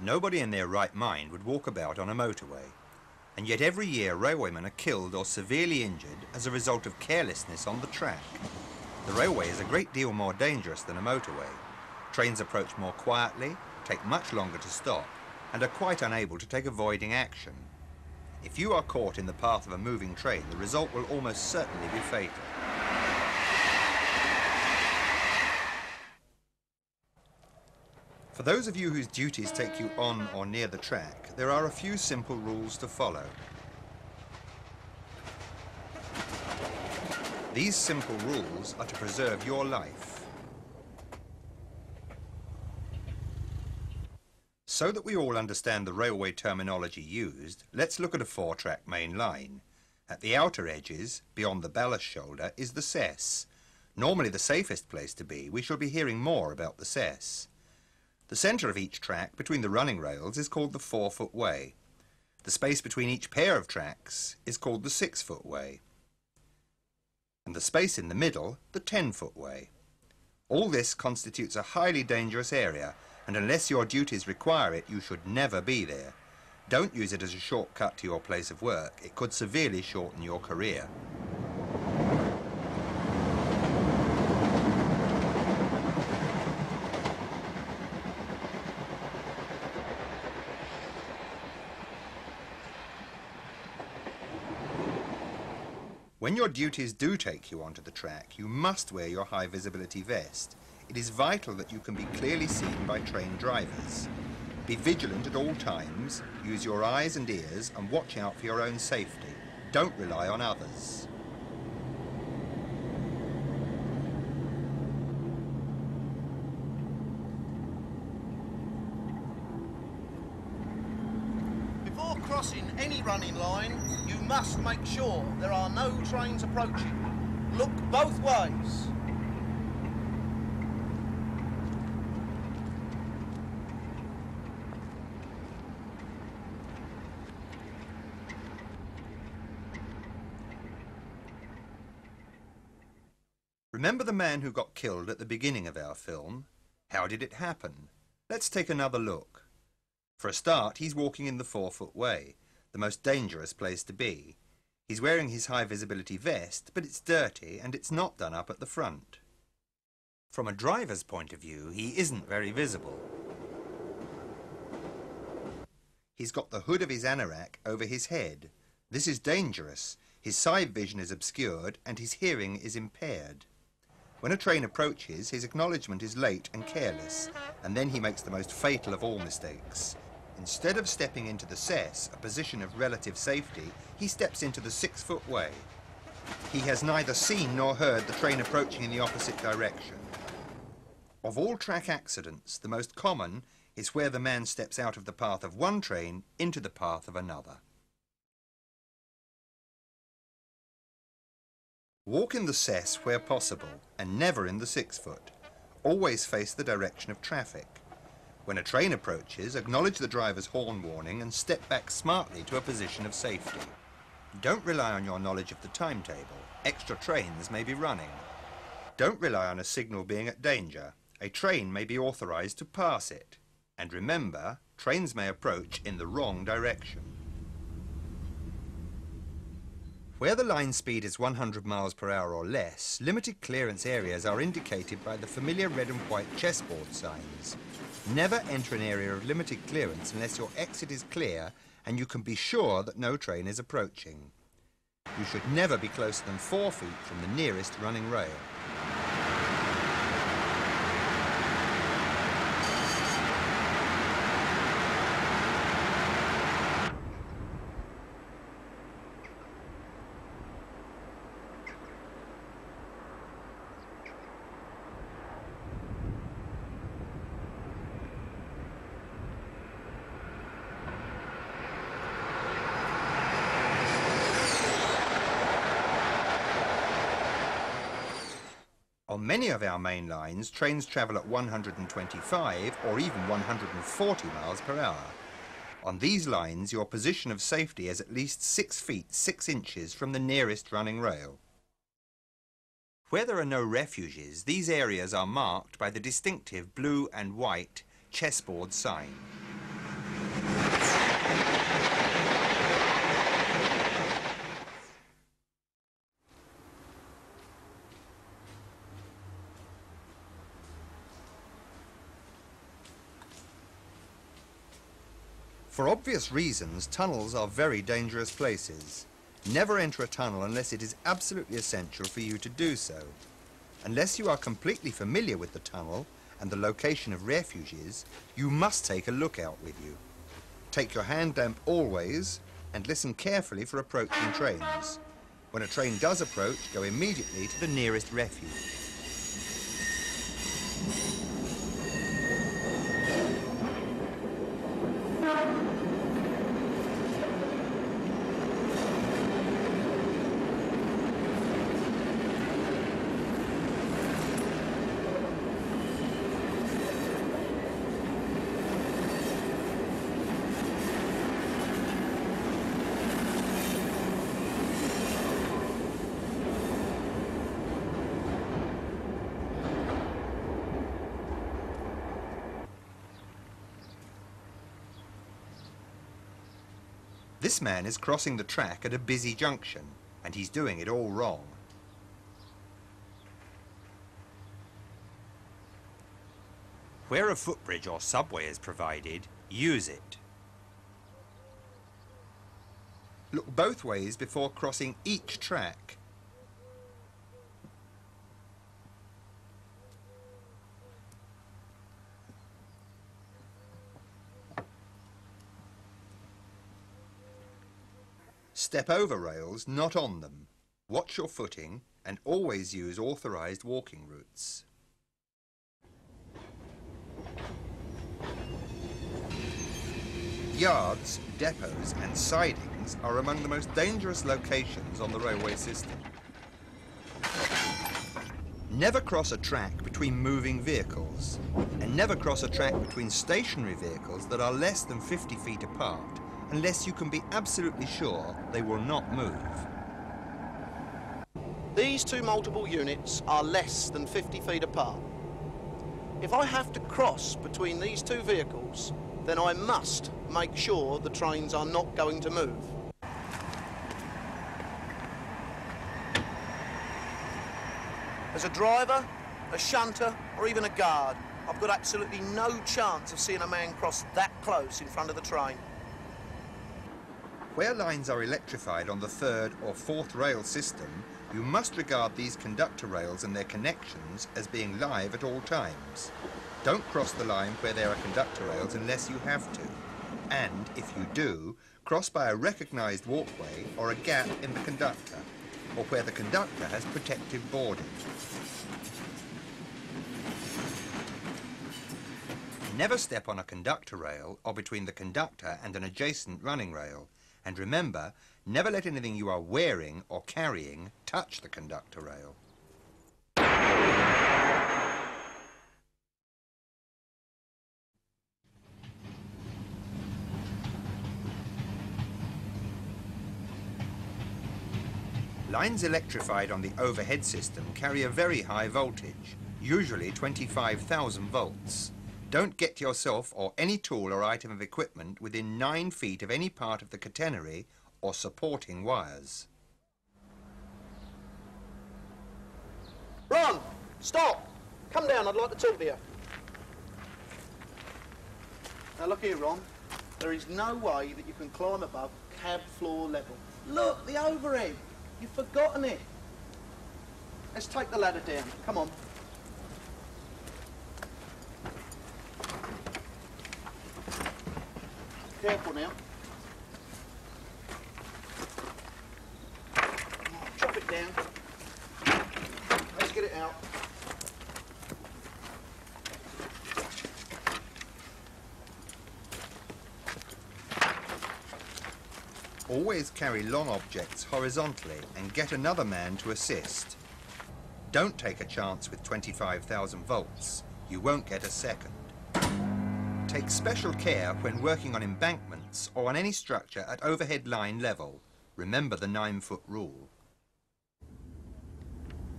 Nobody in their right mind would walk about on a motorway. And yet every year railwaymen are killed or severely injured as a result of carelessness on the track. The railway is a great deal more dangerous than a motorway. Trains approach more quietly, take much longer to stop, and are quite unable to take avoiding action. If you are caught in the path of a moving train, the result will almost certainly be fatal. For those of you whose duties take you on or near the track, there are a few simple rules to follow. These simple rules are to preserve your life. So that we all understand the railway terminology used, let's look at a four-track main line. At the outer edges, beyond the ballast shoulder, is the cess. Normally the safest place to be. We shall be hearing more about the cess. The centre of each track between the running rails is called the 4-foot way. The space between each pair of tracks is called the 6-foot way. And the space in the middle, the 10-foot way. All this constitutes a highly dangerous area, and unless your duties require it, you should never be there. Don't use it as a shortcut to your place of work. It could severely shorten your career. When your duties do take you onto the track, you must wear your high visibility vest. It is vital that you can be clearly seen by trained drivers. Be vigilant at all times, use your eyes and ears, and watch out for your own safety. Don't rely on others. Before crossing any running line, you must make sure there are no trains approaching. Look both ways. Remember the man who got killed at the beginning of our film? How did it happen? Let's take another look. For a start, he's walking in the 4-foot way, the most dangerous place to be. He's wearing his high visibility vest, but it's dirty and it's not done up at the front. From a driver's point of view, he isn't very visible. He's got the hood of his anorak over his head. This is dangerous. His side vision is obscured and his hearing is impaired. When a train approaches, his acknowledgement is late and careless, and then he makes the most fatal of all mistakes. Instead of stepping into the cess, a position of relative safety, he steps into the 6-foot way. He has neither seen nor heard the train approaching in the opposite direction. Of all track accidents, the most common is where the man steps out of the path of one train into the path of another. Walk in the cess where possible, and never in the 6-foot. Always face the direction of traffic. When a train approaches, acknowledge the driver's horn warning and step back smartly to a position of safety. Don't rely on your knowledge of the timetable. Extra trains may be running. Don't rely on a signal being at danger. A train may be authorised to pass it. And remember, trains may approach in the wrong direction. Where the line speed is 100 miles per hour or less, limited clearance areas are indicated by the familiar red and white chessboard signs. Never enter an area of limited clearance unless your exit is clear and you can be sure that no train is approaching. You should never be closer than 4 feet from the nearest running rail. On many of our main lines, trains travel at 125 or even 140 miles per hour. On these lines, your position of safety is at least 6 feet 6 inches from the nearest running rail. Where there are no refuges, these areas are marked by the distinctive blue and white chessboard sign. For obvious reasons, tunnels are very dangerous places. Never enter a tunnel unless it is absolutely essential for you to do so. Unless you are completely familiar with the tunnel and the location of refuges, you must take a lookout with you. Take your hand lamp always and listen carefully for approaching trains. When a train does approach, go immediately to the nearest refuge. This man is crossing the track at a busy junction, and he's doing it all wrong. Where a footbridge or subway is provided, use it. Look both ways before crossing each track. Step over rails, not on them. Watch your footing and always use authorised walking routes. Yards, depots and sidings are among the most dangerous locations on the railway system. Never cross a track between moving vehicles, and never cross a track between stationary vehicles that are less than 50 feet apart, unless you can be absolutely sure they will not move. These two multiple units are less than 50 feet apart. If I have to cross between these two vehicles, then I must make sure the trains are not going to move. As a driver, a shunter, or even a guard, I've got absolutely no chance of seeing a man cross that close in front of the train. Where lines are electrified on the third or fourth rail system, you must regard these conductor rails and their connections as being live at all times. Don't cross the line where there are conductor rails unless you have to. And, if you do, cross by a recognised walkway or a gap in the conductor, or where the conductor has protective boarding. Never step on a conductor rail or between the conductor and an adjacent running rail. And remember, never let anything you are wearing or carrying touch the conductor rail. Lines electrified on the overhead system carry a very high voltage, usually 25,000 volts. Don't get yourself or any tool or item of equipment within 9 feet of any part of the catenary or supporting wires. Ron, stop! Come down, I'd like to talk to you. Now look here, Ron. There is no way that you can climb above cab floor level. Look, the overhead. You've forgotten it. Let's take the ladder down. Come on. Careful now. Chop it down. Let's get it out. Always carry long objects horizontally and get another man to assist. Don't take a chance with 25,000 volts. You won't get a second. Take special care when working on embankments or on any structure at overhead line level. Remember the 9-foot rule.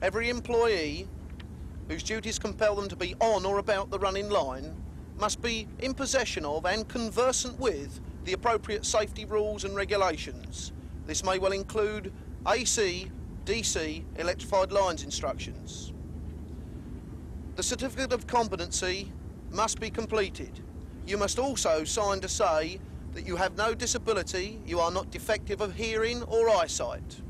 Every employee whose duties compel them to be on or about the running line must be in possession of and conversant with the appropriate safety rules and regulations. This may well include AC, DC, electrified lines instructions. The certificate of competency must be completed. You must also sign to say that you have no disability, you are not defective of hearing or eyesight.